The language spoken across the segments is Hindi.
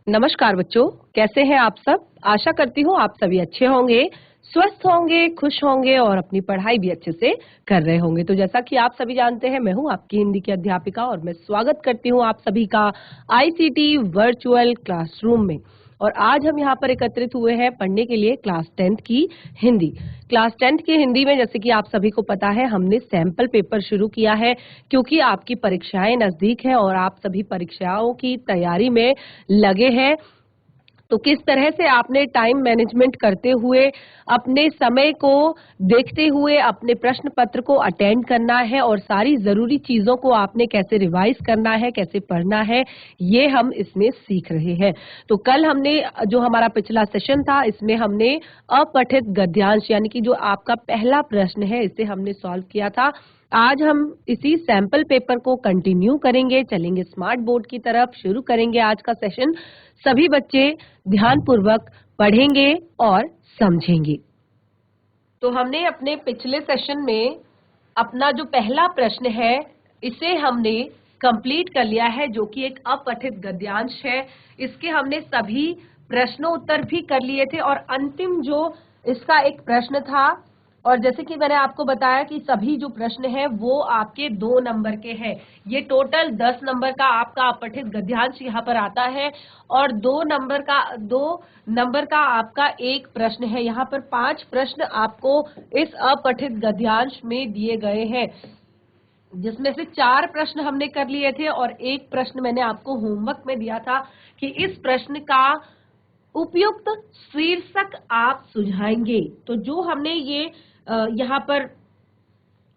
नमस्कार बच्चों, कैसे हैं आप सब। आशा करती हूँ आप सभी अच्छे होंगे, स्वस्थ होंगे, खुश होंगे और अपनी पढ़ाई भी अच्छे से कर रहे होंगे। तो जैसा कि आप सभी जानते हैं, मैं हूँ आपकी हिंदी की अध्यापिका और मैं स्वागत करती हूँ आप सभी का आईसीटी वर्चुअल क्लासरूम में। और आज हम यहाँ पर एकत्रित हुए हैं पढ़ने के लिए क्लास 10th की हिंदी। क्लास 10th की हिंदी में जैसे कि आप सभी को पता है, हमने सैंपल पेपर शुरू किया है क्योंकि आपकी परीक्षाएं नजदीक हैं और आप सभी परीक्षाओं की तैयारी में लगे हैं। तो किस तरह से आपने टाइम मैनेजमेंट करते हुए, अपने समय को देखते हुए अपने प्रश्न पत्र को अटेंड करना है और सारी जरूरी चीजों को आपने कैसे रिवाइज करना है, कैसे पढ़ना है, ये हम इसमें सीख रहे हैं। तो कल हमने जो हमारा पिछला सेशन था, इसमें हमने अपठित गद्यांश यानी कि जो आपका पहला प्रश्न है, इसे हमने सॉल्व किया था। आज हम इसी सैंपल पेपर को कंटिन्यू करेंगे, चलेंगे स्मार्ट बोर्ड की तरफ, शुरू करेंगे आज का सेशन। सभी बच्चे ध्यानपूर्वक पढ़ेंगे और समझेंगे। तो हमने अपने पिछले सेशन में अपना जो पहला प्रश्न है, इसे हमने कंप्लीट कर लिया है, जो कि एक अपठित गद्यांश है। इसके हमने सभी प्रश्नोत्तर भी कर लिए थे और अंतिम जो इसका एक प्रश्न था, और जैसे कि मैंने आपको बताया कि सभी जो प्रश्न है वो आपके 2 नंबर के हैं। ये टोटल 10 नंबर का आपका अपठित गद्यांश यहाँ पर आता है और 2 नंबर का आपका एक प्रश्न है। यहाँ पर 5 प्रश्न आपको इस अपठित गद्यांश में दिए गए हैं, जिसमें से 4 प्रश्न हमने कर लिए थे और एक प्रश्न मैंने आपको होमवर्क में दिया था कि इस प्रश्न का उपयुक्त शीर्षक आप सुझाएंगे। तो जो हमने ये यहाँ पर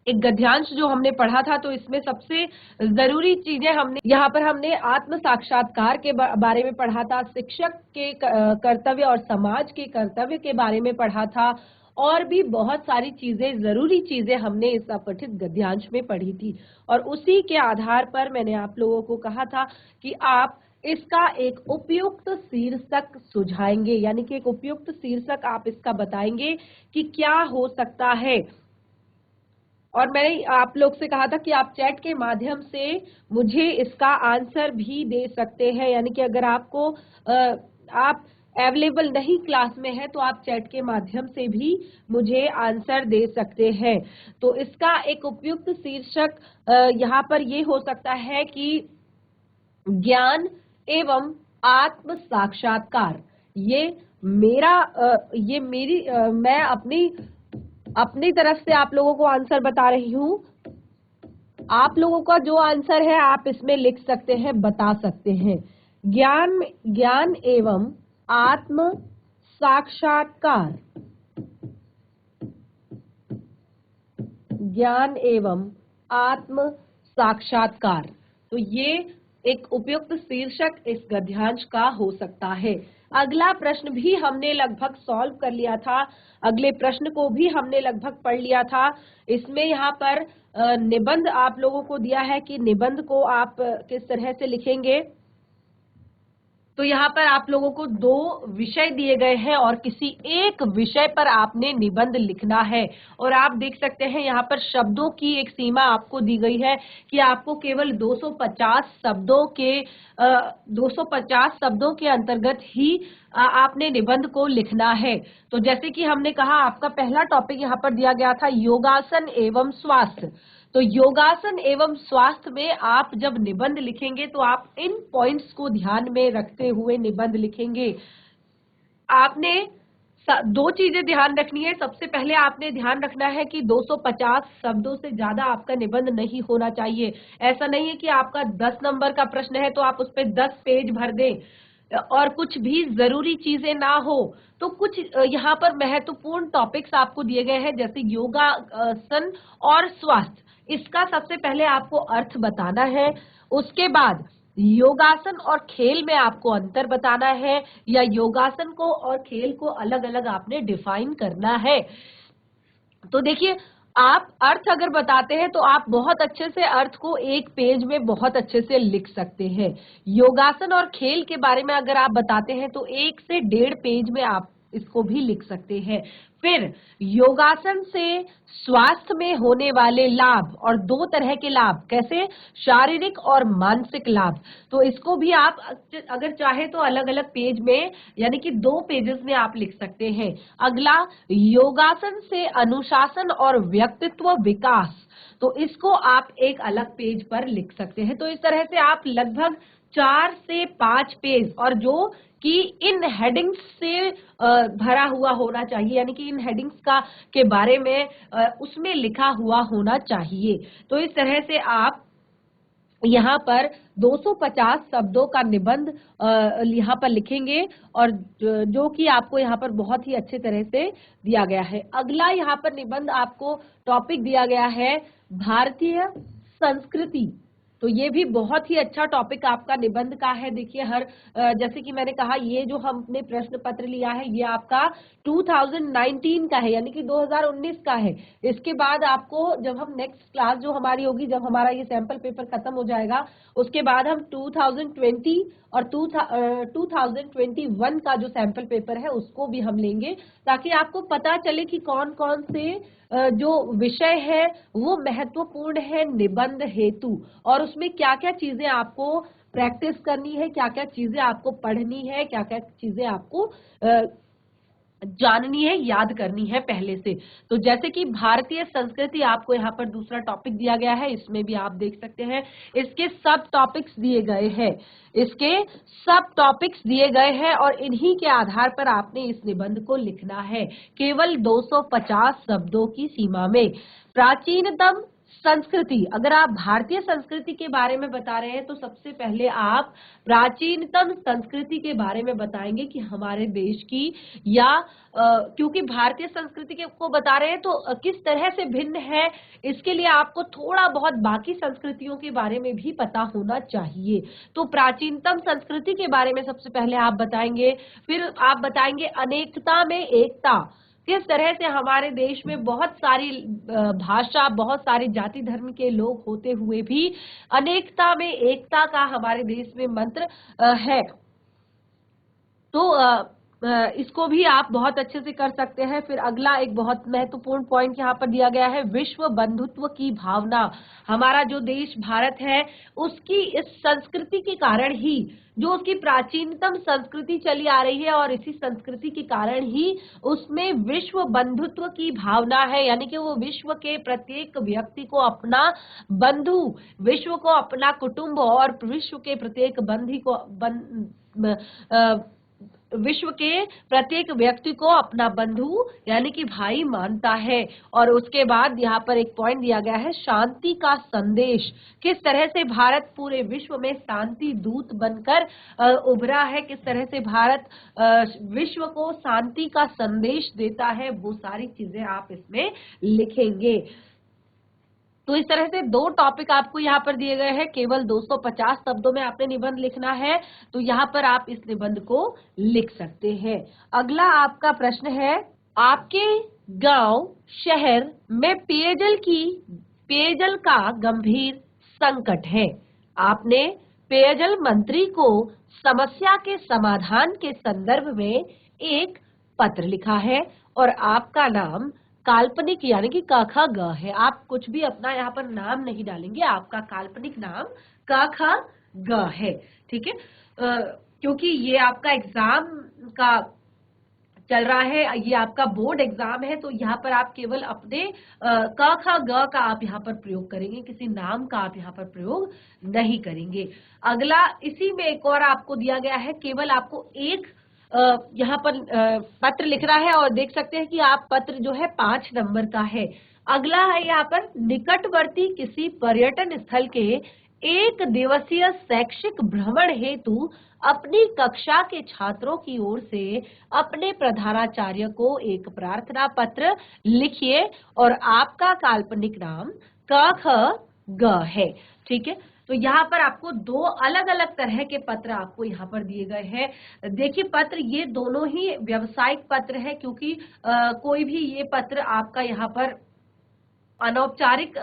एक गद्यांश जो हमने पढ़ा था, तो इसमें सबसे जरूरी चीजें हमने आत्म साक्षात्कार के बारे में पढ़ा था, शिक्षक के कर्तव्य और समाज के कर्तव्य के बारे में पढ़ा था, और भी बहुत सारी चीजें, जरूरी चीजें हमने इस अपठित गद्यांश में पढ़ी थी। और उसी के आधार पर मैंने आप लोगों को कहा था कि आप इसका एक उपयुक्त शीर्षक सुझाएंगे, यानी कि एक उपयुक्त शीर्षक आप इसका बताएंगे कि क्या हो सकता है। और मैंने आप लोग से कहा था कि आप चैट के माध्यम से मुझे इसका आंसर भी दे सकते हैं, यानी कि अगर आपको आप अवेलेबल नहीं क्लास में है तो आप चैट के माध्यम से भी मुझे आंसर दे सकते हैं। तो इसका एक उपयुक्त शीर्षक यहाँ पर ये हो सकता है कि ज्ञान एवं आत्म साक्षात्कार। मैं अपनी तरफ से आप लोगों को आंसर बता रही हूँ। आप लोगों का जो आंसर है आप इसमें लिख सकते हैं, बता सकते हैं। ज्ञान एवं आत्म साक्षात्कार, ज्ञान एवं आत्म साक्षात्कार। तो ये एक उपयुक्त शीर्षक इस गद्यांश का हो सकता है। अगला प्रश्न भी हमने लगभग सॉल्व कर लिया था, अगले प्रश्न को भी हमने लगभग पढ़ लिया था। इसमें यहाँ पर निबंध आप लोगों को दिया है कि निबंध को आप किस तरह से लिखेंगे। तो यहाँ पर आप लोगों को 2 विषय दिए गए हैं और किसी एक विषय पर आपने निबंध लिखना है। और आप देख सकते हैं यहाँ पर शब्दों की एक सीमा आपको दी गई है कि आपको केवल 250 शब्दों के अंतर्गत ही आपने निबंध को लिखना है। तो जैसे कि हमने कहा, आपका पहला टॉपिक यहाँ पर दिया गया था योगासन एवं स्वास्थ्य। तो योगासन एवं स्वास्थ्य में आप जब निबंध लिखेंगे तो आप इन पॉइंट्स को ध्यान में रखते हुए निबंध लिखेंगे। आपने 2 चीजें ध्यान रखनी है। सबसे पहले आपने ध्यान रखना है कि 250 शब्दों से ज्यादा आपका निबंध नहीं होना चाहिए। ऐसा नहीं है कि आपका 10 नंबर का प्रश्न है तो आप उस पर 10 पेज भर दें और कुछ भी जरूरी चीजें ना हो। तो कुछ यहाँ पर महत्वपूर्ण टॉपिक्स आपको दिए गए हैं, जैसे योगासन और स्वास्थ्य। इसका सबसे पहले आपको अर्थ बताना है, उसके बाद योगासन और खेल में आपको अंतर बताना है, या योगासन को और खेल को अलग अलग आपने डिफाइन करना है। तो देखिए, आप अर्थ अगर बताते हैं तो आप बहुत अच्छे से अर्थ को एक पेज में बहुत अच्छे से लिख सकते हैं। योगासन और खेल के बारे में अगर आप बताते हैं तो 1 से 1.5 पेज में आप इसको भी लिख सकते हैं। फिर योगासन से स्वास्थ्य में होने वाले लाभ, और दो तरह के लाभ, कैसे, शारीरिक और मानसिक लाभ, तो इसको भी आप अगर चाहे तो अलग अलग पेज में यानी कि 2 पेजेस में आप लिख सकते हैं। अगला, योगासन से अनुशासन और व्यक्तित्व विकास, तो इसको आप एक अलग पेज पर लिख सकते हैं। तो इस तरह से आप लगभग 4 से 5 पेज, और जो कि इन हेडिंग्स से भरा हुआ होना चाहिए, यानी कि इन हेडिंग्स का के बारे में उसमें लिखा हुआ होना चाहिए। तो इस तरह से आप यहाँ पर 250 शब्दों का निबंध यहाँ पर लिखेंगे, और जो कि आपको यहाँ पर बहुत ही अच्छे तरह से दिया गया है। अगला यहाँ पर निबंध आपको टॉपिक दिया गया है भारतीय संस्कृति, तो ये भी बहुत ही अच्छा टॉपिक आपका निबंध का है। देखिए जैसे कि मैंने कहा, ये जो हमने प्रश्न पत्र लिया है ये आपका 2019 का है, यानी कि 2019 का है। इसके बाद आपको जब हम नेक्स्ट क्लास जो हमारी होगी, जब हमारा ये सैंपल पेपर खत्म हो जाएगा, उसके बाद हम 2020 और 2021 का जो सैंपल पेपर है उसको भी हम लेंगे, ताकि आपको पता चले कि कौन कौन से जो विषय है वो महत्वपूर्ण है निबंध हेतु, और उसमें क्या क्या चीजें आपको प्रैक्टिस करनी है, क्या क्या चीजें आपको पढ़नी है, क्या क्या चीजें आपको जाननी है, याद करनी है पहले से। तो जैसे कि भारतीय संस्कृति आपको यहाँ पर दूसरा टॉपिक दिया गया है, इसमें भी आप देख सकते हैं इसके सब टॉपिक्स दिए गए हैं, इसके सब टॉपिक्स दिए गए हैं, और इन्हीं के आधार पर आपने इस निबंध को लिखना है केवल 250 शब्दों की सीमा में। प्राचीनतम संस्कृति, अगर आप भारतीय संस्कृति के बारे में बता रहे हैं तो सबसे पहले आप प्राचीनतम संस्कृति के बारे में बताएंगे कि हमारे देश की, या क्योंकि भारतीय संस्कृति के को बता रहे हैं तो किस तरह से भिन्न है, इसके लिए आपको थोड़ा बहुत बाकी संस्कृतियों के बारे में भी पता होना चाहिए। तो प्राचीनतम संस्कृति के बारे में सबसे पहले आप बताएंगे, फिर आप बताएंगे अनेकता में एकता, किस तरह से हमारे देश में बहुत सारी भाषा, बहुत सारे जाति धर्म के लोग होते हुए भी अनेकता में एकता का हमारे देश में मंत्र है। तो इसको भी आप बहुत अच्छे से कर सकते हैं। फिर अगला एक बहुत महत्वपूर्ण पॉइंट यहाँ पर दिया गया है, विश्व बंधुत्व की भावना। हमारा जो देश भारत है उसकी इस संस्कृति के कारण ही, जो उसकी प्राचीनतम संस्कृति चली आ रही है, और इसी संस्कृति के कारण ही उसमें विश्व बंधुत्व की भावना है, यानी कि वो विश्व के प्रत्येक व्यक्ति को अपना बंधु, विश्व को अपना कुटुंब, और विश्व के प्रत्येक विश्व के प्रत्येक व्यक्ति को अपना बंधु यानी कि भाई मानता है। और उसके बाद यहाँ पर एक पॉइंट दिया गया है, शांति का संदेश। किस तरह से भारत पूरे विश्व में शांति दूत बनकर उभरा है, किस तरह से भारत विश्व को शांति का संदेश देता है, वो सारी चीजें आप इसमें लिखेंगे। तो इस तरह से 2 टॉपिक आपको यहाँ पर दिए गए हैं, केवल 250 शब्दों में आपने निबंध लिखना है, तो यहाँ पर आप इस निबंध को लिख सकते हैं। अगला आपका प्रश्न है, आपके गांव शहर में पेयजल का गंभीर संकट है। आपने पेयजल मंत्री को समस्या के समाधान के संदर्भ में एक पत्र लिखा है, और आपका नाम काल्पनिक यानी कि क ख ग है। आप कुछ भी अपना यहाँ पर नाम नहीं डालेंगे, आपका काल्पनिक नाम क ख ग है, ठीक है। क्योंकि ये आपका एग्जाम का चल रहा है, ये आपका बोर्ड एग्जाम है, तो यहाँ पर आप केवल अपने क ख ग का आप यहाँ पर प्रयोग करेंगे, किसी नाम का आप यहाँ पर प्रयोग नहीं करेंगे। अगला इसी में एक और आपको दिया गया है, केवल आपको एक यहाँ पर पत्र लिखना है, और देख सकते हैं कि आप पत्र जो है 5 नंबर का है। अगला है यहाँ पर, निकटवर्ती किसी पर्यटन स्थल के 1 दिवसीय शैक्षिक भ्रमण हेतु अपनी कक्षा के छात्रों की ओर से अपने प्रधानाचार्य को एक प्रार्थना पत्र लिखिए, और आपका काल्पनिक नाम क ख ग है, ठीक है। तो यहाँ पर आपको 2 अलग अलग तरह के पत्र आपको यहाँ पर दिए गए हैं। देखिए पत्र ये दोनों ही व्यावसायिक पत्र है, क्योंकि कोई भी ये पत्र आपका यहाँ पर अनौपचारिक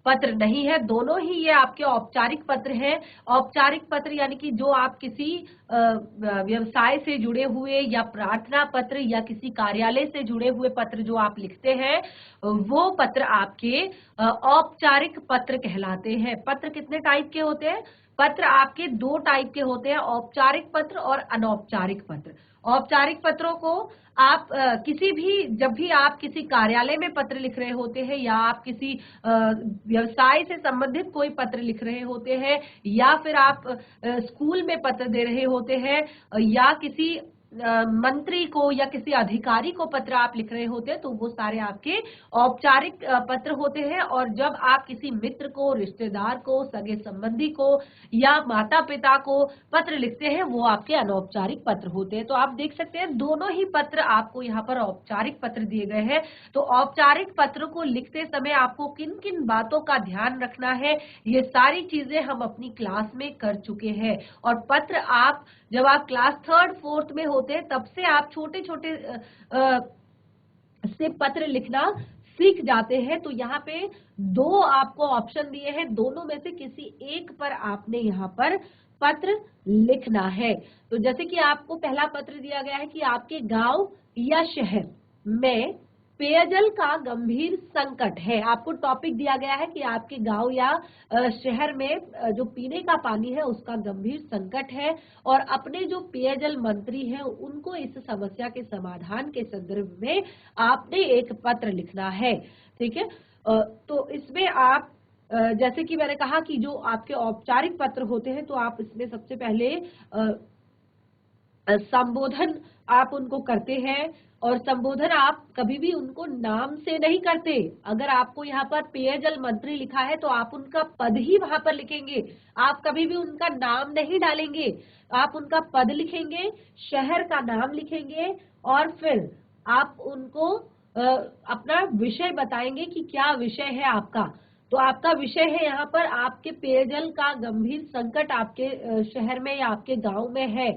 पत्र नहीं है। दोनों ही ये आपके औपचारिक पत्र हैं। औपचारिक पत्र यानी कि जो आप किसी व्यवसाय से जुड़े हुए या प्रार्थना पत्र या किसी कार्यालय से जुड़े हुए पत्र जो आप लिखते हैं, वो पत्र आपके औपचारिक पत्र कहलाते हैं। पत्र कितने टाइप के होते हैं? पत्र आपके दो टाइप के होते हैं, औपचारिक पत्र और अनौपचारिक पत्र। औपचारिक पत्रों को आप किसी भी, जब भी आप किसी कार्यालय में पत्र लिख रहे होते हैं या आप किसी व्यवसाय से संबंधित कोई पत्र लिख रहे होते हैं या फिर आप स्कूल में पत्र दे रहे होते हैं या किसी मंत्री को या किसी अधिकारी को पत्र आप लिख रहे होते हैं, तो वो सारे आपके औपचारिक पत्र होते हैं। और जब आप किसी मित्र को, रिश्तेदार को, सगे संबंधी को या माता पिता को पत्र लिखते हैं, वो आपके अनौपचारिक पत्र होते हैं। तो आप देख सकते हैं दोनों ही पत्र आपको यहाँ पर औपचारिक पत्र दिए गए हैं। तो औपचारिक पत्र को लिखते समय आपको किन किन बातों का ध्यान रखना है, ये सारी चीजें हम अपनी क्लास में कर चुके हैं। और पत्र आप जब आप क्लास 3rd 4th में होते हैं, तब से आप छोटे छोटे से पत्र लिखना सीख जाते हैं। तो यहाँ पे दो आपको ऑप्शन दिए हैं, दोनों में से किसी एक पर आपने यहाँ पर पत्र लिखना है। तो जैसे कि आपको पहला पत्र दिया गया है कि आपके गांव या शहर में पेयजल का गंभीर संकट है। आपको टॉपिक दिया गया है कि आपके गांव या शहर में जो पीने का पानी है उसका गंभीर संकट है, और अपने जो पेयजल मंत्री हैं उनको इस समस्या के समाधान के संदर्भ में आपने एक पत्र लिखना है। ठीक है, तो इसमें आप जैसे कि मैंने कहा कि जो आपके औपचारिक पत्र होते हैं, तो आप इसमें सबसे पहले संबोधन आप उनको करते हैं, और संबोधन आप कभी भी उनको नाम से नहीं करते। अगर आपको यहाँ पर पेयजल मंत्री लिखा है तो आप उनका पद ही वहां पर लिखेंगे, आप कभी भी उनका नाम नहीं डालेंगे। आप उनका पद लिखेंगे, शहर का नाम लिखेंगे, और फिर आप उनको अपना विषय बताएंगे कि क्या विषय है आपका। तो आपका विषय है यहाँ पर आपके पेयजल का गंभीर संकट आपके शहर में या आपके गांव में है।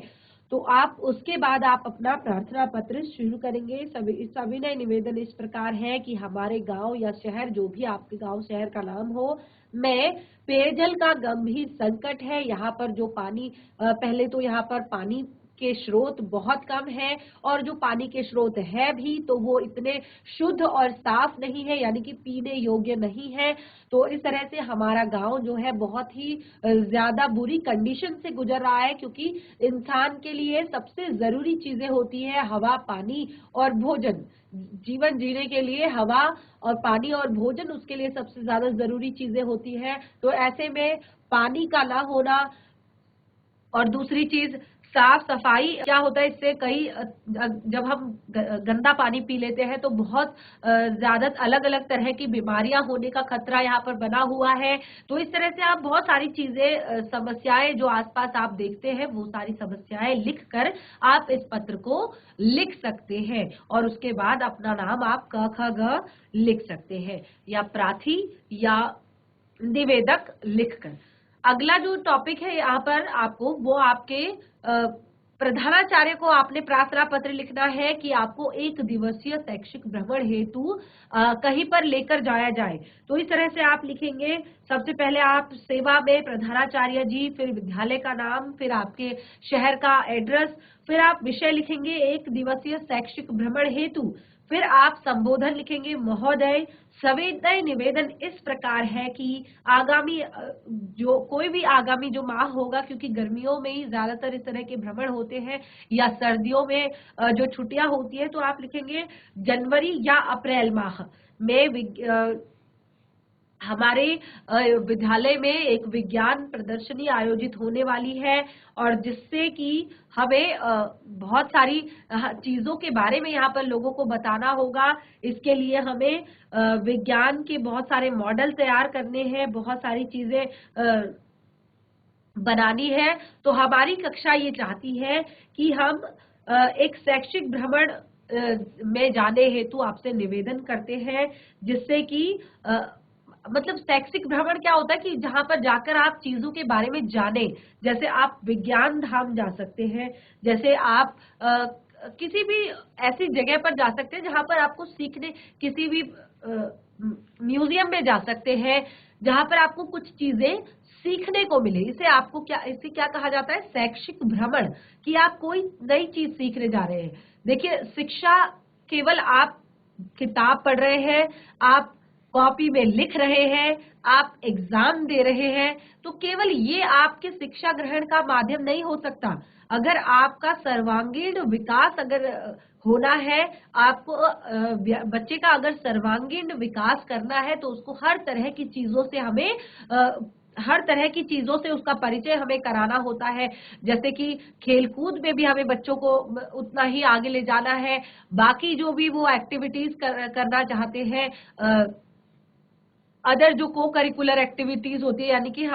तो आप उसके बाद आप अपना प्रार्थना पत्र शुरू करेंगे। सविनय निवेदन इस प्रकार है कि हमारे गांव या शहर, जो भी आपके गांव शहर का नाम हो, में पेयजल का गंभीर संकट है। यहाँ पर जो पानी, पहले तो यहाँ पर पानी के स्रोत बहुत कम है, और जो पानी के स्रोत है भी तो वो इतने शुद्ध और साफ नहीं है, यानी कि पीने योग्य नहीं है। तो इस तरह से हमारा गांव जो है बहुत ही ज्यादा बुरी कंडीशन से गुजर रहा है, क्योंकि इंसान के लिए सबसे जरूरी चीजें होती है हवा, पानी और भोजन। जीवन जीने के लिए हवा और पानी और भोजन उसके लिए सबसे ज्यादा जरूरी चीजें होती है। तो ऐसे में पानी का ना होना, और दूसरी चीज साफ सफाई, क्या होता है इससे कई जब हम गंदा पानी पी लेते हैं तो बहुत ज्यादा अलग अलग तरह की बीमारियां होने का खतरा यहाँ पर बना हुआ है। तो इस तरह से आप बहुत सारी चीजें, समस्याएं जो आसपास आप देखते हैं, वो सारी समस्याएं लिखकर आप इस पत्र को लिख सकते हैं, और उसके बाद अपना नाम आप क ख ग लिख सकते हैं, या प्रार्थी या निवेदक लिखकर। अगला जो टॉपिक है यहाँ पर आपको, वो आपके प्रधानाचार्य को आपने प्रार्थना पत्र लिखना है कि आपको 1 दिवसीय शैक्षिक भ्रमण हेतु कहीं पर लेकर जाया जाए। तो इस तरह से आप लिखेंगे, सबसे पहले आप सेवा में प्रधानाचार्य जी, फिर विद्यालय का नाम, फिर आपके शहर का एड्रेस, फिर आप विषय लिखेंगे 1 दिवसीय शैक्षिक भ्रमण हेतु, फिर आप संबोधन लिखेंगे महोदय। संवेदन निवेदन इस प्रकार है कि आगामी जो कोई भी आगामी जो माह होगा, क्योंकि गर्मियों में ही ज्यादातर इस तरह के भ्रमण होते हैं, या सर्दियों में जो छुट्टियां होती है, तो आप लिखेंगे जनवरी या अप्रैल माह में हमारे विद्यालय में एक विज्ञान प्रदर्शनी आयोजित होने वाली है, और जिससे कि हमें बहुत सारी चीजों के बारे में यहाँ पर लोगों को बताना होगा। इसके लिए हमें विज्ञान के बहुत सारे मॉडल तैयार करने हैं, बहुत सारी चीजें बनानी है। तो हमारी कक्षा ये चाहती है कि हम एक शैक्षिक भ्रमण में जाने हेतु आपसे निवेदन करते हैं, जिससे कि मतलब शैक्षिक भ्रमण क्या होता है कि जहां पर जाकर आप चीजों के बारे में जाने। जैसे आप विज्ञान धाम जा सकते हैं, जैसे आप किसी भी ऐसी जगह पर जा सकते हैं जहां पर आपको सीखने, किसी भी म्यूजियम में जा सकते हैं, जहां पर आपको कुछ चीजें सीखने को मिले। इसे क्या कहा जाता है? शैक्षिक भ्रमण, कि आप कोई नई चीज सीखने जा रहे हैं। देखिए, शिक्षा केवल आप किताब पढ़ रहे हैं, आप कॉपी में लिख रहे हैं, आप एग्जाम दे रहे हैं, तो केवल ये आपके शिक्षा ग्रहण का माध्यम नहीं हो सकता। अगर आपका सर्वांगीण विकास होना है, आपको बच्चे का अगर सर्वांगीण विकास करना है, तो उसको हर तरह की चीजों से उसका परिचय हमें कराना होता है। जैसे कि खेलकूद में भी हमें बच्चों को उतना ही आगे ले जाना है। बाकी जो भी वो एक्टिविटीज करना चाहते हैं, अदर जो को करिकुलर एक्टिविटीज होती है, यानी कि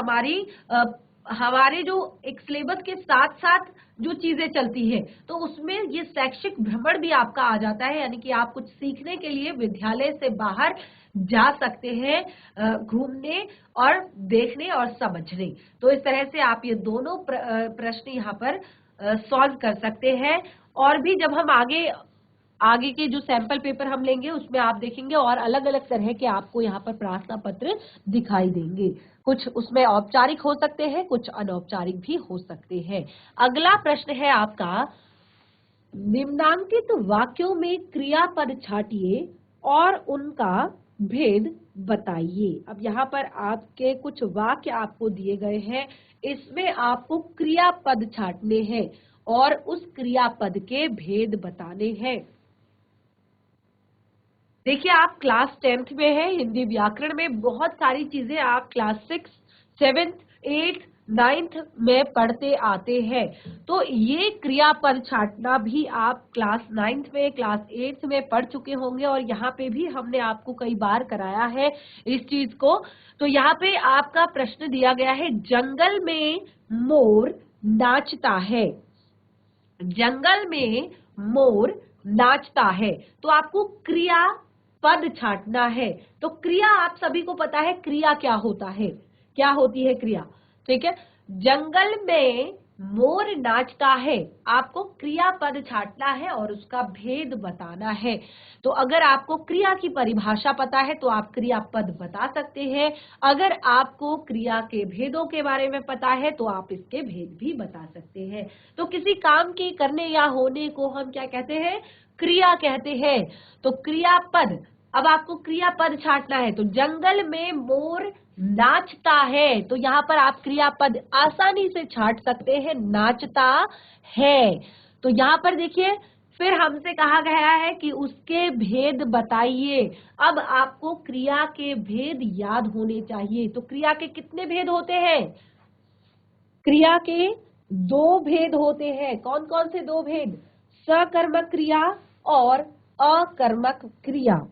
हमारे जो एक सिलेबस के साथ साथ जो चीजें चलती है, तो उसमें ये शैक्षिक भ्रमण भी आपका आ जाता है। यानी कि आप कुछ सीखने के लिए विद्यालय से बाहर जा सकते हैं, घूमने और देखने और समझने। तो इस तरह से आप ये दोनों प्रश्न यहाँ पर सॉल्व कर सकते हैं। और भी जब हम आगे के जो सैंपल पेपर हम लेंगे, उसमें आप देखेंगे और अलग अलग तरह के आपको यहाँ पर प्रार्थना पत्र दिखाई देंगे। कुछ उसमें औपचारिक हो सकते हैं, कुछ अनौपचारिक भी हो सकते हैं। अगला प्रश्न है आपका, निम्नांकित वाक्यों में क्रियापद छांटिए और उनका भेद बताइए। अब यहाँ पर आपके कुछ वाक्य आपको दिए गए हैं, इसमें आपको क्रियापद छांटने हैं और उस क्रियापद के भेद बताने हैं। देखिए, आप क्लास 10th में है, हिंदी व्याकरण में बहुत सारी चीजें आप क्लास 6, 7th, 8th, 9th में पढ़ते आते हैं। तो ये क्रियापद छांटना भी आप क्लास 9th में, क्लास 8th में पढ़ चुके होंगे, और यहाँ पे भी हमने आपको कई बार कराया है इस चीज को। तो यहाँ पे आपका प्रश्न दिया गया है, जंगल में मोर नाचता है। जंगल में मोर नाचता है, तो आपको क्रिया पद छांटना है। तो क्रिया आप सभी को पता है, क्रिया क्या होता है, क्या होती है क्रिया, ठीक है। जंगल में मोर नाचता है, आपको क्रियापद छांटना है और उसका भेद बताना है। तो अगर आपको क्रिया की परिभाषा पता है तो आप क्रियापद बता सकते हैं। अगर आपको क्रिया के भेदों के बारे में पता है तो आप इसके भेद भी बता सकते हैं। तो किसी काम के करने या होने को हम क्या कहते हैं? क्रिया कहते हैं। तो क्रियापद, अब आपको क्रियापद छांटना है। तो जंगल में मोर नाचता है, तो यहाँ पर आप क्रियापद आसानी से छांट सकते हैं, नाचता है। तो यहाँ पर देखिए, फिर हमसे कहा गया है कि उसके भेद बताइए। अब आपको क्रिया के भेद याद होने चाहिए। तो क्रिया के कितने भेद होते हैं? क्रिया के 2 भेद होते हैं। कौन कौन से 2 भेद? सकर्मक क्रिया और अकर्मक क्रिया।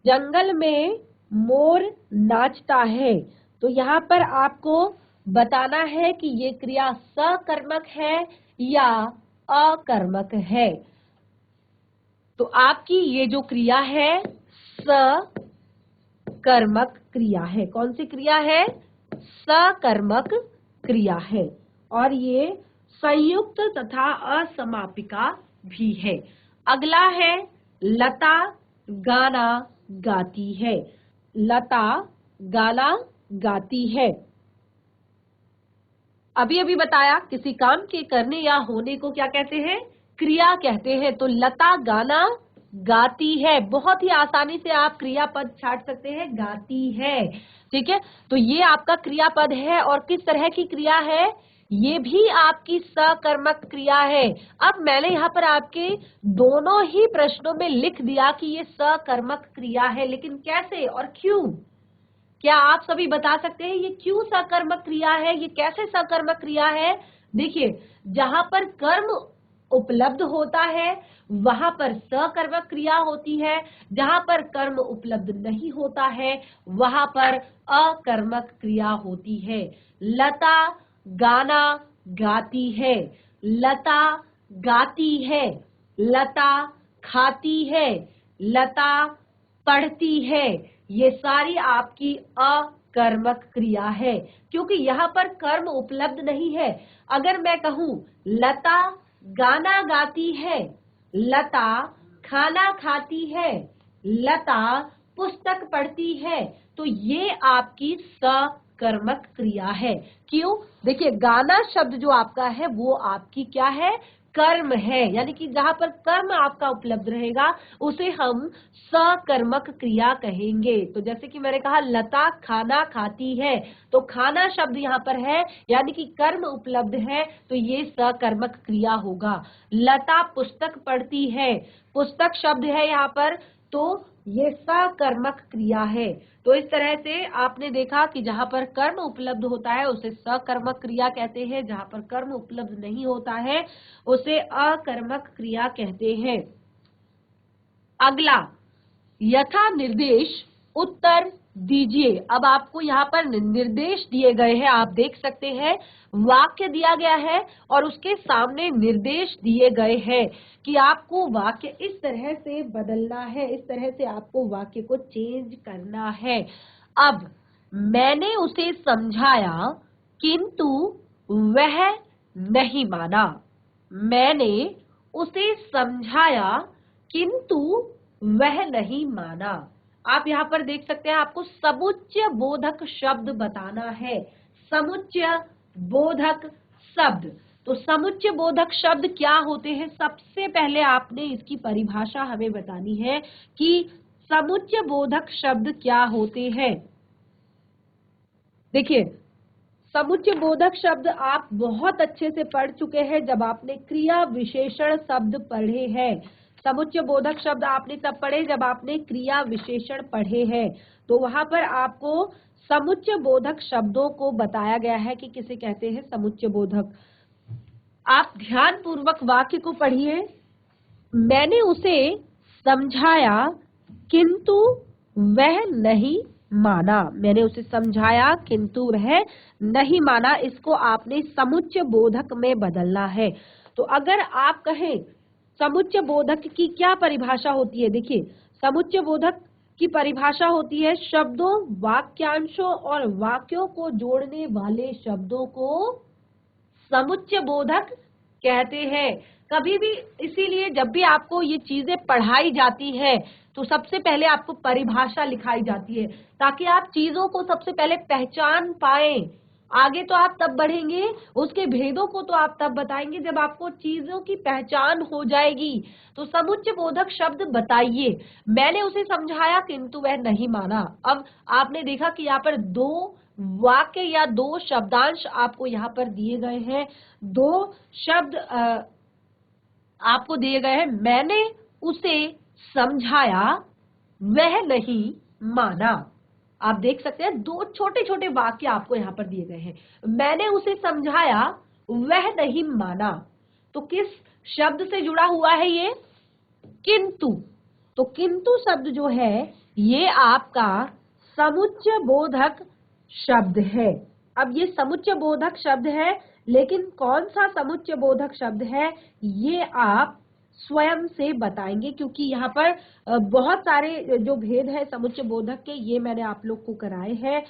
जंगल में मोर नाचता है, तो यहाँ पर आपको बताना है कि ये क्रिया सकर्मक है या अकर्मक है। तो आपकी ये जो क्रिया है सकर्मक क्रिया है। कौन सी क्रिया है? सकर्मक क्रिया है। और ये संयुक्त तथा असमापिका भी है। अगला है, लता गाना गाती है। लता गाना गाती है। अभी अभी बताया, किसी काम के करने या होने को क्या कहते हैं? क्रिया कहते हैं। तो लता गाना गाती है, बहुत ही आसानी से आप क्रियापद छांट सकते हैं, गाती है, ठीक है। तो ये आपका क्रियापद है। और किस तरह की क्रिया है? ये भी आपकी सकर्मक क्रिया है। अब मैंने यहाँ पर आपके दोनों ही प्रश्नों में लिख दिया कि ये सकर्मक क्रिया है, लेकिन कैसे और क्यों? क्या आप सभी बता सकते हैं ये क्यों सकर्मक क्रिया है, ये कैसे सकर्मक क्रिया है? देखिए, जहां पर कर्म उपलब्ध होता है वहां पर सकर्मक क्रिया होती है, जहां पर कर्म उपलब्ध नहीं होता है वहां पर अकर्मक क्रिया होती है। लता गाना गाती है, लता गाती है, लता खाती है, लता पढ़ती है, ये सारी आपकी अकर्मक क्रिया है, क्योंकि यहाँ पर कर्म उपलब्ध नहीं है। अगर मैं कहूं लता गाना गाती है, लता खाना खाती है, लता पुस्तक पढ़ती है, तो ये आपकी सकर्मक क्रिया है। क्यों? देखिए, गाना शब्द जो आपका है वो आपकी क्या है? कर्म है, यानी कि जहां पर कर्म आपका उपलब्ध रहेगा उसे हम सकर्मक क्रिया कहेंगे। तो जैसे कि मैंने कहा लता खाना खाती है, तो खाना शब्द यहाँ पर है, यानी कि कर्म उपलब्ध है, तो ये सकर्मक क्रिया होगा। लता पुस्तक पढ़ती है, पुस्तक शब्द है यहाँ पर, तो ये सकर्मक क्रिया है। तो इस तरह से आपने देखा कि जहां पर कर्म उपलब्ध होता है उसे सकर्मक क्रिया कहते हैं, जहां पर कर्म उपलब्ध नहीं होता है उसे अकर्मक क्रिया कहते हैं। अगला, यथा निर्देश उत्तर दीजिए। अब आपको यहाँ पर निर्देश दिए गए हैं, आप देख सकते हैं वाक्य दिया गया है और उसके सामने निर्देश दिए गए हैं कि आपको वाक्य इस तरह से बदलना है, इस तरह से आपको वाक्य को चेंज करना है। अब मैंने उसे समझाया किंतु वह नहीं माना। मैंने उसे समझाया किंतु वह नहीं माना। आप यहाँ पर देख सकते हैं आपको समुच्चय बोधक शब्द बताना है। समुच्चय बोधक शब्द, तो समुच्चय बोधक शब्द क्या होते हैं? सबसे पहले आपने इसकी परिभाषा हमें बतानी है कि समुच्चय बोधक शब्द क्या होते हैं। देखिए, समुच्चय बोधक शब्द आप बहुत अच्छे से पढ़ चुके हैं जब आपने क्रिया विशेषण शब्द पढ़े हैं। समुच्चय बोधक शब्द आपने तब पढ़े जब आपने क्रिया विशेषण पढ़े हैं, तो वहां पर आपको समुच्चय बोधक शब्दों को बताया गया है कि किसे कहते हैं समुच्चय बोधक। आप ध्यान पूर्वक वाक्य को पढ़िए। मैंने उसे समझाया किंतु वह नहीं माना। मैंने उसे समझाया किंतु वह नहीं माना, इसको आपने समुच्चय बोधक में बदलना है। तो अगर आप कहें समुच्चय बोधक की क्या परिभाषा होती है, देखिए समुच्चय बोधक की परिभाषा होती है शब्दों, वाक्यांशों और वाक्यों को जोड़ने वाले शब्दों को समुच्चय बोधक कहते हैं। कभी भी, इसीलिए जब भी आपको ये चीजें पढ़ाई जाती है तो सबसे पहले आपको परिभाषा लिखाई जाती है ताकि आप चीजों को सबसे पहले पहचान पाएं। आगे तो आप तब बढ़ेंगे, उसके भेदों को तो आप तब बताएंगे जब आपको चीजों की पहचान हो जाएगी। तो समुच्चय बोधक शब्द बताइए। मैंने उसे समझाया किंतु वह नहीं माना। अब आपने देखा कि यहाँ पर दो वाक्य या दो शब्दांश आपको यहाँ पर दिए गए हैं, दो शब्द आपको दिए गए हैं। मैंने उसे समझाया, वह नहीं माना। आप देख सकते हैं दो छोटे छोटे वाक्य आपको यहाँ पर दिए गए हैं। मैंने उसे समझाया, वह नहीं माना, तो किस शब्द से जुड़ा हुआ है ये? किंतु। तो किंतु शब्द जो है ये आपका समुच्चय बोधक शब्द है। अब ये समुच्चय बोधक शब्द है, लेकिन कौन सा समुच्चय बोधक शब्द है ये आप स्वयं से बताएंगे, क्योंकि यहाँ पर बहुत सारे जो भेद है समुच्चय बोधक के ये मैंने आप लोग को कराए हैं।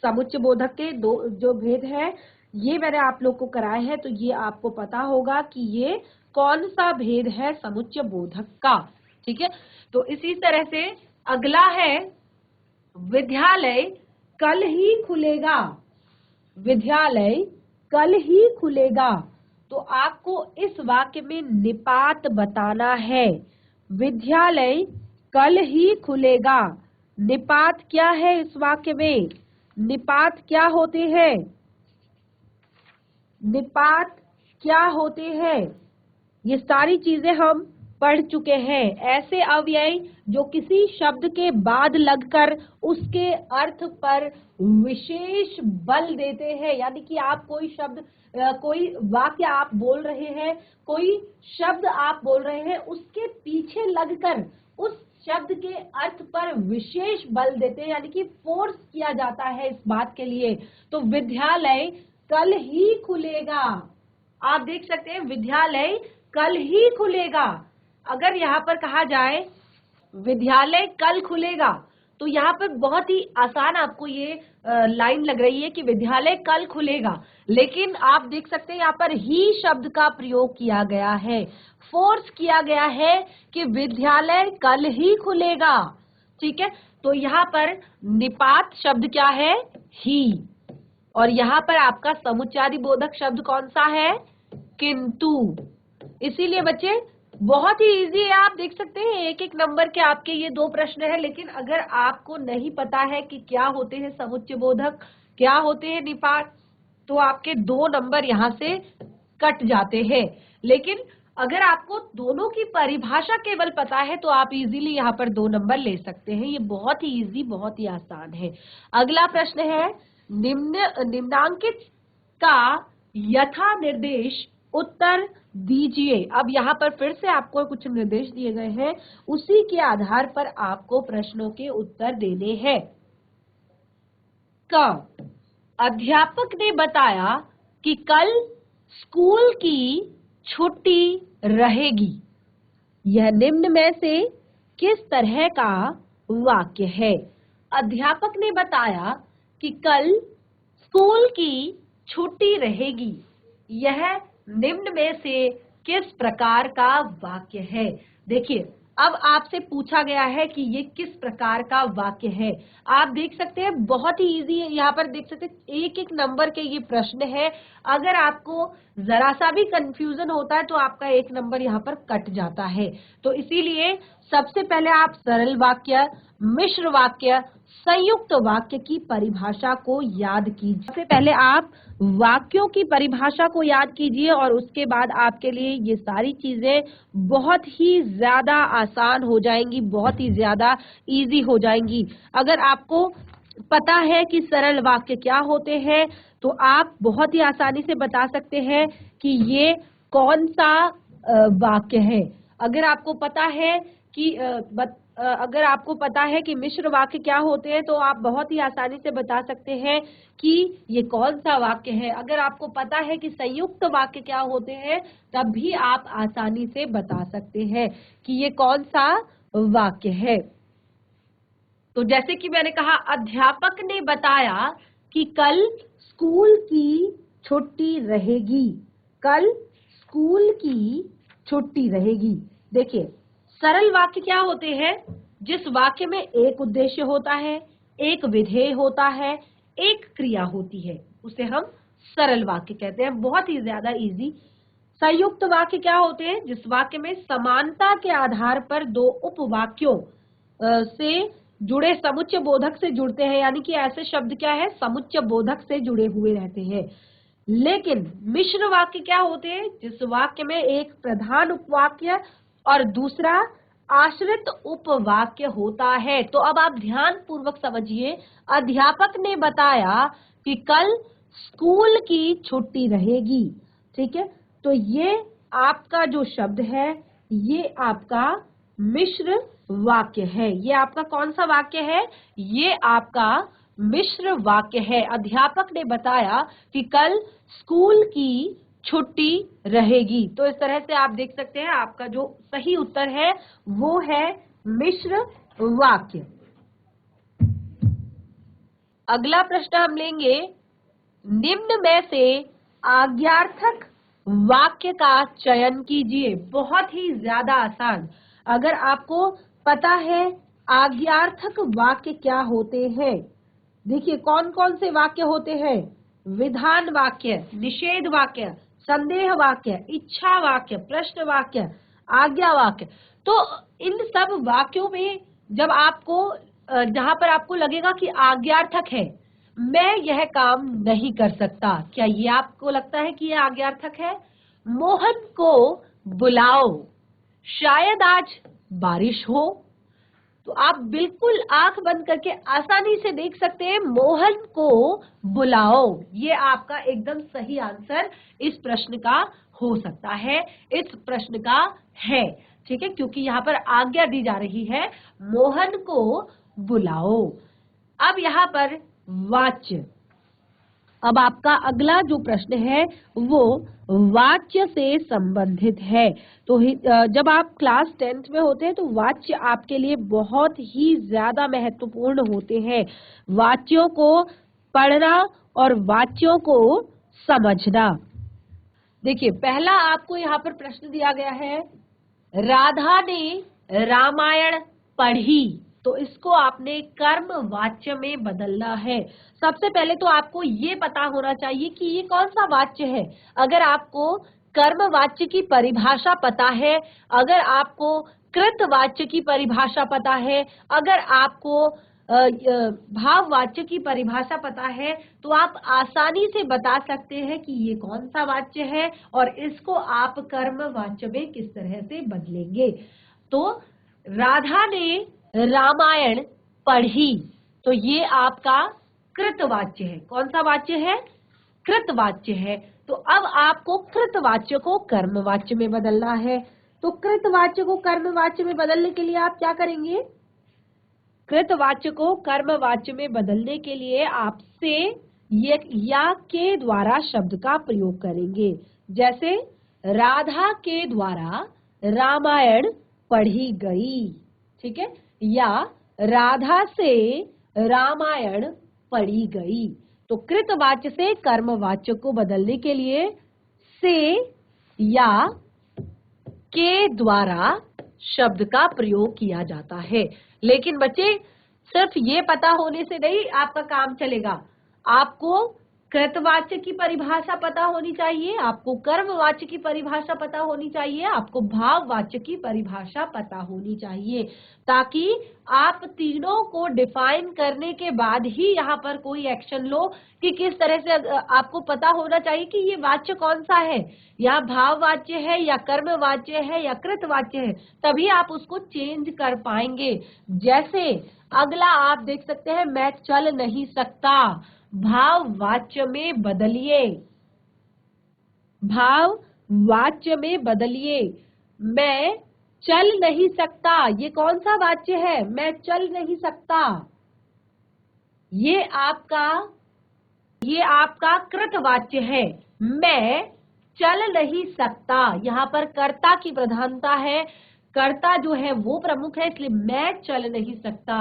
समुच्चय बोधक के दो जो भेद है ये मैंने आप लोग को कराए हैं, तो ये आपको पता होगा कि ये कौन सा भेद है समुच्चय बोधक का। ठीक है, तो इसी तरह से अगला है विद्यालय कल ही खुलेगा। विद्यालय कल ही खुलेगा, तो आपको इस वाक्य में निपात बताना है। विद्यालय कल ही खुलेगा, निपात क्या है इस वाक्य में? निपात क्या होते हैं? निपात क्या होते हैं? ये सारी चीजें हम पढ़ चुके हैं। ऐसे अव्यय जो किसी शब्द के बाद लगकर उसके अर्थ पर विशेष बल देते हैं, यानी कि आप कोई शब्द, कोई वाक्य आप बोल रहे हैं, कोई शब्द आप बोल रहे हैं, उसके पीछे लगकर उस शब्द के अर्थ पर विशेष बल देते हैं, यानी कि फोर्स किया जाता है इस बात के लिए। तो विद्यालय कल ही खुलेगा, आप देख सकते हैं विद्यालय कल ही खुलेगा। अगर यहाँ पर कहा जाए विद्यालय कल खुलेगा, तो यहाँ पर बहुत ही आसान आपको ये लाइन लग रही है कि विद्यालय कल खुलेगा, लेकिन आप देख सकते हैं यहाँ पर ही शब्द का प्रयोग किया गया है, फोर्स किया गया है कि विद्यालय कल ही खुलेगा। ठीक है, तो यहाँ पर निपात शब्द क्या है? ही। और यहाँ पर आपका समुच्चयवादी बोधक शब्द कौन सा है? किंतु। इसीलिए बच्चे बहुत ही इजी है, आप देख सकते हैं एक एक नंबर के आपके ये 2 प्रश्न है, लेकिन अगर आपको नहीं पता है कि क्या होते हैं समुच्चय बोधक, क्या होते हैं निपात, तो आपके 2 नंबर यहाँ से कट जाते हैं। लेकिन अगर आपको दोनों की परिभाषा केवल पता है तो आप इजीली यहाँ पर 2 नंबर ले सकते हैं। ये बहुत ही इजी, बहुत ही आसान है। अगला प्रश्न है, निम्नांकित का यथा निर्देश उत्तर दीजिए। अब यहाँ पर फिर से आपको कुछ निर्देश दिए गए हैं, उसी के आधार पर आपको प्रश्नों के उत्तर देने हैं। क, अध्यापक ने बताया कि कल स्कूल की छुट्टी रहेगी। यह निम्न में से किस तरह का वाक्य है? अध्यापक ने बताया कि कल स्कूल की छुट्टी रहेगी। यह निम्न में से किस प्रकार का वाक्य है? देखिए, अब आपसे पूछा गया है कि ये किस प्रकार का वाक्य है। आप देख सकते हैं बहुत ही इजी है, यहाँ पर देख सकते हैं एक एक नंबर के ये प्रश्न है। अगर आपको जरा सा भी कंफ्यूजन होता है तो आपका 1 नंबर यहाँ पर कट जाता है। तो इसीलिए सबसे पहले आप सरल वाक्य, मिश्र वाक्य, संयुक्त वाक्य की परिभाषा को याद कीजिए। सबसे पहले आप वाक्यों की परिभाषा को याद कीजिए और उसके बाद आपके लिए ये सारी चीजें बहुत ही ज्यादा आसान हो जाएंगी, बहुत ही ज्यादा इजी हो जाएंगी। अगर आपको पता है कि सरल वाक्य क्या होते हैं तो आप बहुत ही आसानी से बता सकते हैं कि ये कौन सा वाक्य है। अगर आपको पता है कि अगर आपको पता है कि मिश्र वाक्य क्या होते हैं तो आप बहुत ही आसानी से बता सकते हैं कि ये कौन सा वाक्य है। अगर आपको पता है कि संयुक्त वाक्य क्या होते हैं तब भी आप आसानी से बता सकते हैं कि ये कौन सा वाक्य है। तो जैसे कि मैंने कहा, अध्यापक ने बताया कि कल स्कूल की छुट्टी रहेगी। कल स्कूल की छुट्टी रहेगी। देखिए, सरल वाक्य क्या होते हैं? जिस वाक्य में एक उद्देश्य होता है, एक विधेय होता है, एक क्रिया होती है, उसे हम सरल वाक्य कहते हैं। बहुत ही ज्यादा इजी। संयुक्त वाक्य क्या होते हैं? जिस वाक्य में समानता के आधार पर 2 उपवाक्यों से जुड़े समुच्चय बोधक से जुड़ते हैं, यानी कि ऐसे शब्द क्या है? समुच्चय बोधक से जुड़े हुए रहते हैं। लेकिन मिश्र वाक्य क्या होते हैं? जिस वाक्य में एक प्रधान उपवाक्य और दूसरा आश्रित उपवाक्य होता है। तो अब आप ध्यान पूर्वक समझिए, अध्यापक ने बताया कि कल स्कूल की छुट्टी रहेगी। ठीक है, तो ये आपका जो शब्द है ये आपका मिश्र वाक्य है। ये आपका कौन सा वाक्य है? ये आपका मिश्र वाक्य है। अध्यापक ने बताया कि कल स्कूल की छुट्टी रहेगी। तो इस तरह से आप देख सकते हैं आपका जो सही उत्तर है वो है मिश्र वाक्य। अगला प्रश्न हम लेंगे, निम्न में से आज्ञार्थक वाक्य का चयन कीजिए। बहुत ही ज्यादा आसान। अगर आपको पता है आज्ञार्थक वाक्य क्या होते हैं, देखिए कौन कौन से वाक्य होते हैं? विधान वाक्य, निषेध वाक्य, संदेह वाक्य, इच्छा वाक्य, प्रश्न वाक्य, आज्ञा वाक्य। तो इन सब वाक्यों में जब आपको जहां पर आपको लगेगा कि आज्ञार्थक है, मैं यह काम नहीं कर सकता, क्या ये आपको लगता है कि यह आज्ञार्थक है? मोहन को बुलाओ, शायद आज बारिश हो। तो आप बिल्कुल आंख बंद करके आसानी से देख सकते हैं मोहन को बुलाओ। ये आपका एकदम सही आंसर इस प्रश्न का हो सकता है, इस प्रश्न का है। ठीक है, क्योंकि यहाँ पर आज्ञा दी जा रही है, मोहन को बुलाओ। अब यहाँ पर वाच्य। अब आपका अगला जो प्रश्न है वो वाच्य से संबंधित है। तो जब आप क्लास 10th में होते हैं तो वाच्य आपके लिए बहुत ही ज्यादा महत्वपूर्ण होते हैं। वाच्यों को पढ़ना और वाच्यों को समझना। देखिए, पहला आपको यहाँ पर प्रश्न दिया गया है, राधा ने रामायण पढ़ी। तो इसको आपने कर्म वाच्य में बदलना है। सबसे पहले तो आपको ये पता होना चाहिए कि ये कौन सा वाच्य है। अगर आपको कर्म वाच्य की परिभाषा पता है, अगर आपको कृत वाच्य की परिभाषा पता है, अगर आपको भाव वाच्य की परिभाषा पता है, तो आप आसानी से बता सकते हैं कि ये कौन सा वाच्य है और इसको आप कर्म वाच्य में किस तरह से बदलेंगे। तो राधा ने रामायण पढ़ी, तो ये आपका कृतवाच्य है। कौन सा वाच्य है? कृतवाच्य है। तो अब आपको कृतवाच्य को कर्मवाच्य में बदलना है। तो कृतवाच्य को कर्मवाच्य में बदलने के लिए आप क्या करेंगे? कृतवाच्य को कर्मवाच्य में बदलने के लिए आप से या के द्वारा शब्द का प्रयोग करेंगे। जैसे राधा के द्वारा रामायण पढ़ी गई, ठीक है, या राधा से रामायण पढ़ी गई। तो कृतवाच्य से कर्मवाच्य को बदलने के लिए से या के द्वारा शब्द का प्रयोग किया जाता है। लेकिन बच्चे, सिर्फ ये पता होने से नहीं आपका काम चलेगा। आपको कृतवाच्य की परिभाषा पता होनी चाहिए, आपको कर्मवाच्य की परिभाषा पता होनी चाहिए, आपको भाववाच्य की परिभाषा पता होनी चाहिए, ताकि आप तीनों को डिफाइन करने के बाद ही यहाँ पर कोई एक्शन लो कि किस तरह से। आपको पता होना चाहिए कि ये वाच्य कौन सा है, या भाववाच्य है या कर्मवाच्य है या कृतवाच्य है, तभी आप उसको चेंज कर पाएंगे। जैसे अगला आप देख सकते हैं, मैं चल नहीं सकता, भाव वाच्य में बदलिए, भाव वाच्य में बदलिए। मैं चल नहीं सकता, ये कौन सा वाच्य है? मैं चल नहीं सकता। ये आपका कृतवाच्य है। मैं चल नहीं सकता, यहाँ पर कर्ता की प्रधानता है, कर्ता जो है वो प्रमुख है, इसलिए मैं चल नहीं सकता।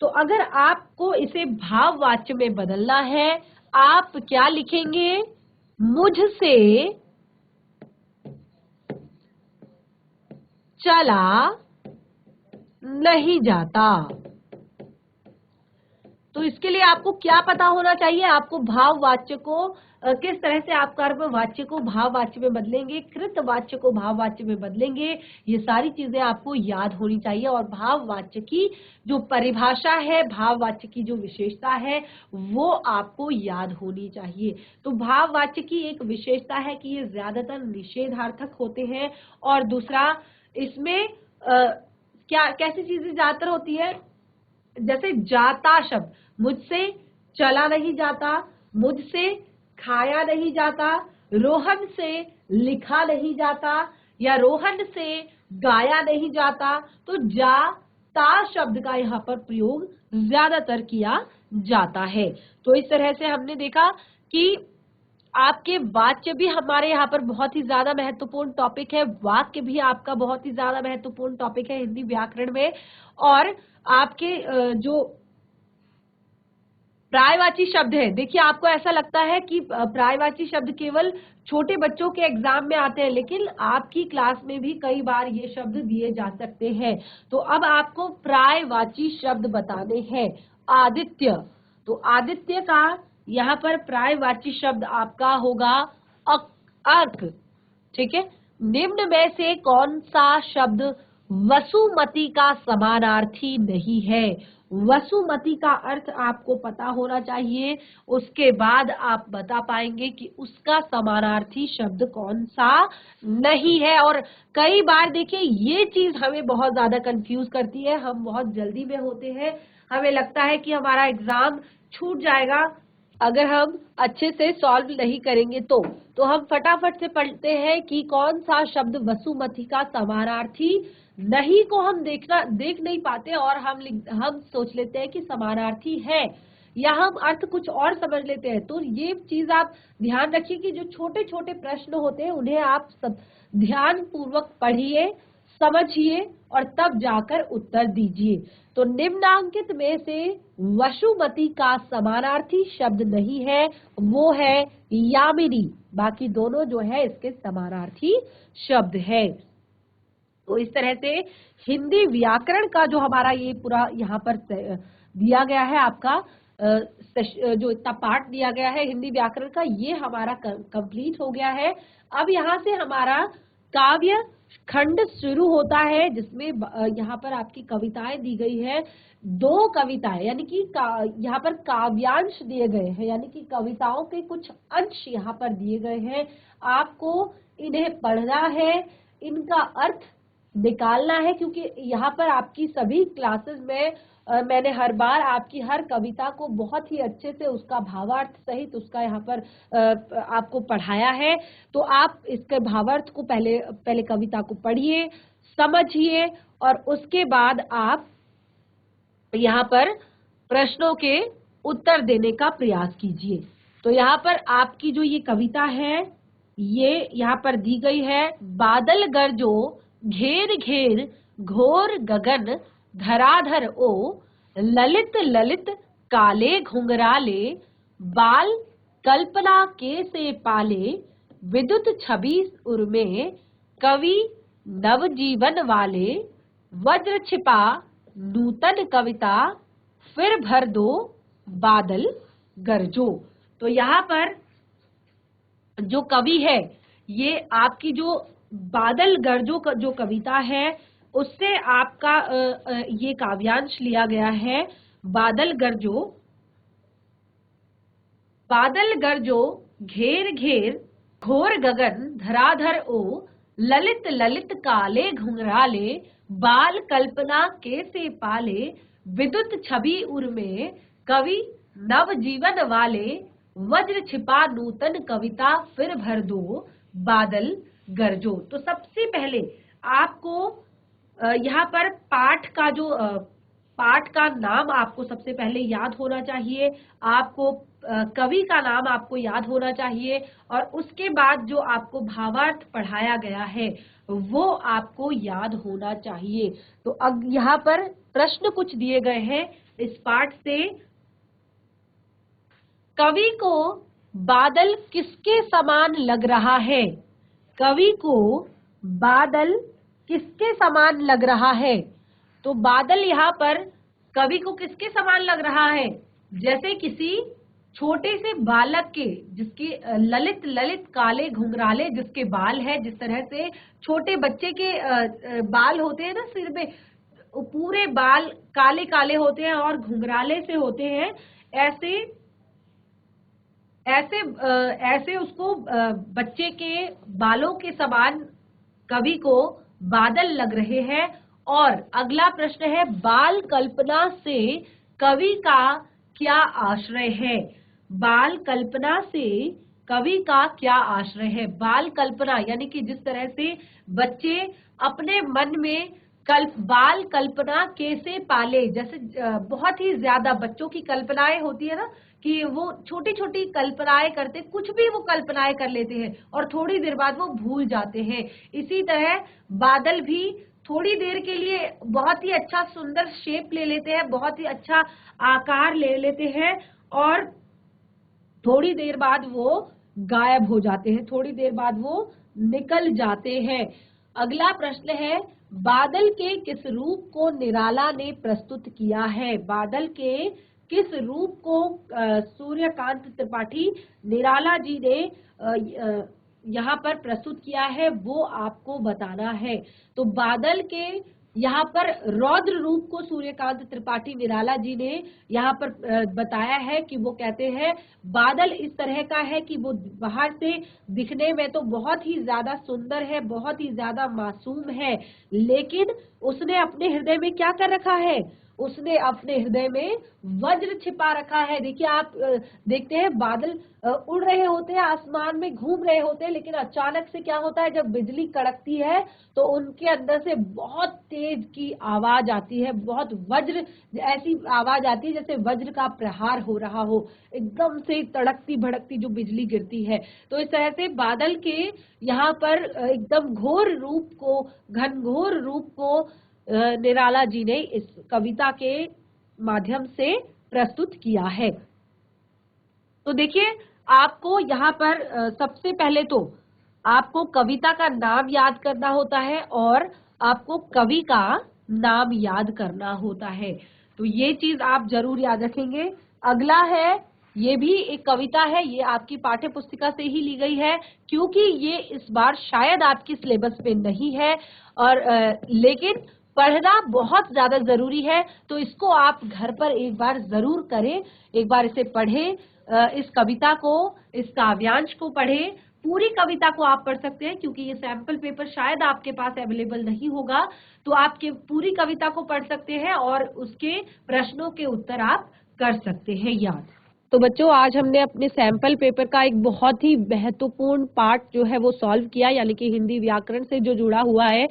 तो अगर आपको इसे भाववाच्य में बदलना है, आप क्या लिखेंगे? मुझसे चला नहीं जाता। तो इसके लिए आपको क्या पता होना चाहिए? आपको भाववाच्य को किस तरह से आप कर्मवाच्य को भाववाच्य में बदलेंगे, कृतवाच्य को भाववाच्य में बदलेंगे, ये सारी चीजें आपको याद होनी चाहिए। और भाववाच्य की जो परिभाषा है, भाववाच्य की जो विशेषता है, वो आपको याद होनी चाहिए। तो भाववाच्य की एक विशेषता है कि ये ज्यादातर निषेधार्थक होते हैं। और दूसरा, इसमें कैसी चीजें ज्यादातर होती है? जैसे जाता शब्द, मुझसे चला नहीं जाता, मुझसे खाया नहीं जाता, रोहन से लिखा नहीं जाता, या रोहन से गाया नहीं जाता। तो जाता शब्द का यहाँ पर प्रयोग ज्यादातर किया जाता है। तो इस तरह से हमने देखा कि आपके वाच्य भी हमारे यहाँ पर बहुत ही ज्यादा महत्वपूर्ण टॉपिक है, वाक्य भी आपका बहुत ही ज्यादा महत्वपूर्ण टॉपिक है हिंदी व्याकरण में। और आपके जो प्रायवाची शब्द है, देखिए आपको ऐसा लगता है कि प्रायवाची शब्द केवल छोटे बच्चों के एग्जाम में आते हैं, लेकिन आपकी क्लास में भी कई बार ये शब्द दिए जा सकते हैं। तो अब आपको प्रायवाची शब्द बताने हैं। आदित्य, तो आदित्य का यहाँ पर प्रायवाची शब्द आपका होगा अर्क, ठीक है। निम्न में से कौन सा शब्द वसुमती का समानार्थी नहीं है? वसुमती का अर्थ आपको पता होना चाहिए, उसके बाद आप बता पाएंगे कि उसका समानार्थी शब्द कौन सा नहीं है। और कई बार देखिए ये चीज हमें बहुत ज्यादा कंफ्यूज करती है, हम बहुत जल्दी में होते हैं, हमें लगता है कि हमारा एग्जाम छूट जाएगा अगर हम अच्छे से सॉल्व नहीं करेंगे। तो हम फटाफट से पढ़ते हैं कि कौन सा शब्द वसुमती का समानार्थी नहीं को हम देख नहीं पाते, और हम सोच लेते हैं कि समानार्थी है, या हम अर्थ कुछ और समझ लेते हैं। तो ये चीज आप ध्यान रखिए कि जो छोटे छोटे प्रश्न होते हैं उन्हें आप सब ध्यान पूर्वक पढ़िए, समझिए और तब जाकर उत्तर दीजिए। तो निम्नांकित में से वसुमती का समानार्थी शब्द नहीं है, वो है यामिनी। बाकी दोनों जो है इसके समानार्थी शब्द है। तो इस तरह से हिंदी व्याकरण का जो हमारा ये पूरा यहाँ पर दिया गया है आपका जो इतना पार्ट दिया गया है हिंदी व्याकरण का, ये हमारा कंप्लीट हो गया है। अब यहाँ से हमारा काव्य खंड शुरू होता है, जिसमें यहाँ पर आपकी कविताएं दी गई है। 2 कविताएं यानी कि यहाँ पर काव्यांश दिए गए हैं, यानी कि कविताओं के कुछ अंश यहाँ पर दिए गए हैं। आपको इन्हें पढ़ना है, इनका अर्थ निकालना है, क्योंकि यहाँ पर आपकी सभी क्लासेस में मैंने हर बार आपकी हर कविता को बहुत ही अच्छे से उसका भावार्थ सहित उसका यहाँ पर आपको पढ़ाया है। तो आप इसके भावार्थ को पहले कविता को पढ़िए, समझिए, और उसके बाद आप यहाँ पर प्रश्नों के उत्तर देने का प्रयास कीजिए। तो यहाँ पर आपकी जो ये कविता है ये यहाँ पर दी गई है। बादल गरजो घेर घेर घोर गगन धराधर ओ, ललित ललित काले घुंघराले बाल कल्पना के से पाले, विद्युत छवि उर्मे कवि नवजीवन वाले, वज्र छिपा नूतन कविता फिर भर दो बादल गरजो। तो यहाँ पर जो कवि है ये आपकी जो बादल गरजो जो कविता है उससे आपका ये काव्यांश लिया गया है। बादल गरजो घेर घेर घोर गगन धराधर ओ, ललित ललित काले घुंघराले बाल कल्पना के से पाले, विद्युत छवि उर्मे कवि नव जीवन वाले, वज्र छिपा नूतन कविता फिर भर दो बादल गरजो। तो सबसे पहले आपको यहाँ पर पाठ का नाम आपको सबसे पहले याद होना चाहिए, आपको कवि का नाम आपको याद होना चाहिए, और उसके बाद जो आपको भावार्थ पढ़ाया गया है वो आपको याद होना चाहिए। तो अब यहाँ पर प्रश्न कुछ दिए गए हैं इस पाठ से। कवि को बादल किसके समान लग रहा है? कवि को बादल किसके समान लग रहा है? तो बादल यहाँ पर कवि को किसके समान लग रहा है? जैसे किसी छोटे से बालक के, जिसके ललित ललित काले घुंघराले जिसके बाल है, जिस तरह से छोटे बच्चे के बाल होते हैं ना सिर में, पूरे बाल काले काले होते हैं और घुंघराले से होते हैं, ऐसे उसको बच्चे के बालों के समान कवि को बादल लग रहे हैं। और अगला प्रश्न है, बाल कल्पना से कवि का क्या आश्रय है? बाल कल्पना से कवि का क्या आश्रय है? बाल कल्पना यानी कि जिस तरह से बच्चे अपने मन में बाल कल्पना कैसे पाले, जैसे बहुत ही ज्यादा बच्चों की कल्पनाएं होती है ना, कि वो छोटी छोटी कल्पनाएं करते, कुछ भी वो कल्पनाएं कर लेते हैं और थोड़ी देर बाद वो भूल जाते हैं। इसी तरह बादल भी थोड़ी देर के लिए बहुत ही अच्छा सुंदर शेप ले लेते हैं, बहुत ही अच्छा आकार ले लेते हैं, और थोड़ी देर बाद वो गायब हो जाते हैं, थोड़ी देर बाद वो निकल जाते हैं। अगला प्रश्न है, बादल के किस रूप को निराला ने प्रस्तुत किया है? बादल के किस रूप को सूर्यकांत त्रिपाठी निराला जी ने यहाँ पर प्रस्तुत किया है, वो आपको बताना है। तो बादल के यहाँ पर रौद्र रूप को सूर्यकांत त्रिपाठी निराला जी ने यहाँ पर बताया है कि वो कहते हैं बादल इस तरह का है कि वो बाहर से दिखने में तो बहुत ही ज्यादा सुंदर है, बहुत ही ज्यादा मासूम है, लेकिन उसने अपने हृदय में क्या कर रखा है? उसने अपने हृदय में वज्र छिपा रखा है। देखिए, आप देखते हैं बादल उड़ रहे होते हैं, आसमान में घूम रहे होते हैं, लेकिन अचानक से क्या होता है, जब बिजली कड़कती है तो उनके अंदर से बहुत तेज की आवाज आती है, बहुत वज्र ऐसी आवाज आती है जैसे वज्र का प्रहार हो रहा हो, एकदम से तड़कती भड़कती जो बिजली गिरती है। तो इस तरह से बादल के यहाँ पर एकदम घोर रूप को, घनघोर रूप को निराला जी ने इस कविता के माध्यम से प्रस्तुत किया है। तो देखिए, आपको यहाँ पर सबसे पहले तो आपको कविता का नाम याद करना होता है और आपको कवि का नाम याद करना होता है। तो ये चीज आप जरूर याद रखेंगे। अगला है, ये भी एक कविता है, ये आपकी पाठ्य पुस्तिका से ही ली गई है, क्योंकि ये इस बार शायद आपकी सिलेबस पे नहीं है, और लेकिन पढ़ना बहुत ज्यादा जरूरी है। तो इसको आप घर पर एक बार जरूर करें, एक बार इसे पढ़ें, इस कविता को, इस काव्यांश को पढ़ें। पूरी कविता को आप पढ़ सकते हैं, क्योंकि ये सैंपल पेपर शायद आपके पास अवेलेबल नहीं होगा, तो आपके पूरी कविता को पढ़ सकते हैं और उसके प्रश्नों के उत्तर आप कर सकते हैं याद। तो बच्चों, आज हमने अपने सैंपल पेपर का एक बहुत ही महत्वपूर्ण पार्ट जो है वो सॉल्व किया, यानी कि हिंदी व्याकरण से जो जुड़ा हुआ है।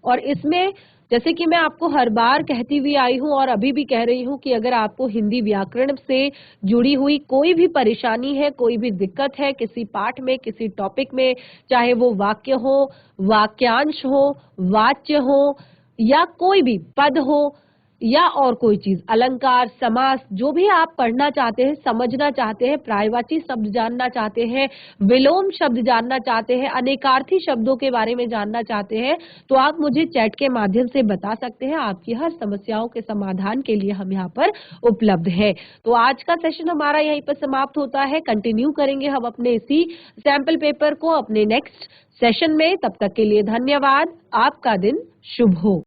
और इसमें जैसे कि मैं आपको हर बार कहती हुई आई हूँ और अभी भी कह रही हूँ कि अगर आपको हिंदी व्याकरण से जुड़ी हुई कोई भी परेशानी है, कोई भी दिक्कत है किसी पाठ में, किसी टॉपिक में, चाहे वो वाक्य हो, वाक्यांश हो, वाच्य हो, या कोई भी पद हो, या और कोई चीज, अलंकार, समास, जो भी आप पढ़ना चाहते हैं, समझना चाहते हैं, पर्यायवाची शब्द जानना चाहते हैं, विलोम शब्द जानना चाहते हैं, अनेकार्थी शब्दों के बारे में जानना चाहते हैं, तो आप मुझे चैट के माध्यम से बता सकते हैं। आपकी हर समस्याओं के समाधान के लिए हम यहाँ पर उपलब्ध है। तो आज का सेशन हमारा यहीं पर समाप्त होता है। कंटिन्यू करेंगे हम अपने इसी सैंपल पेपर को अपने नेक्स्ट सेशन में। तब तक के लिए धन्यवाद। आपका दिन शुभ हो।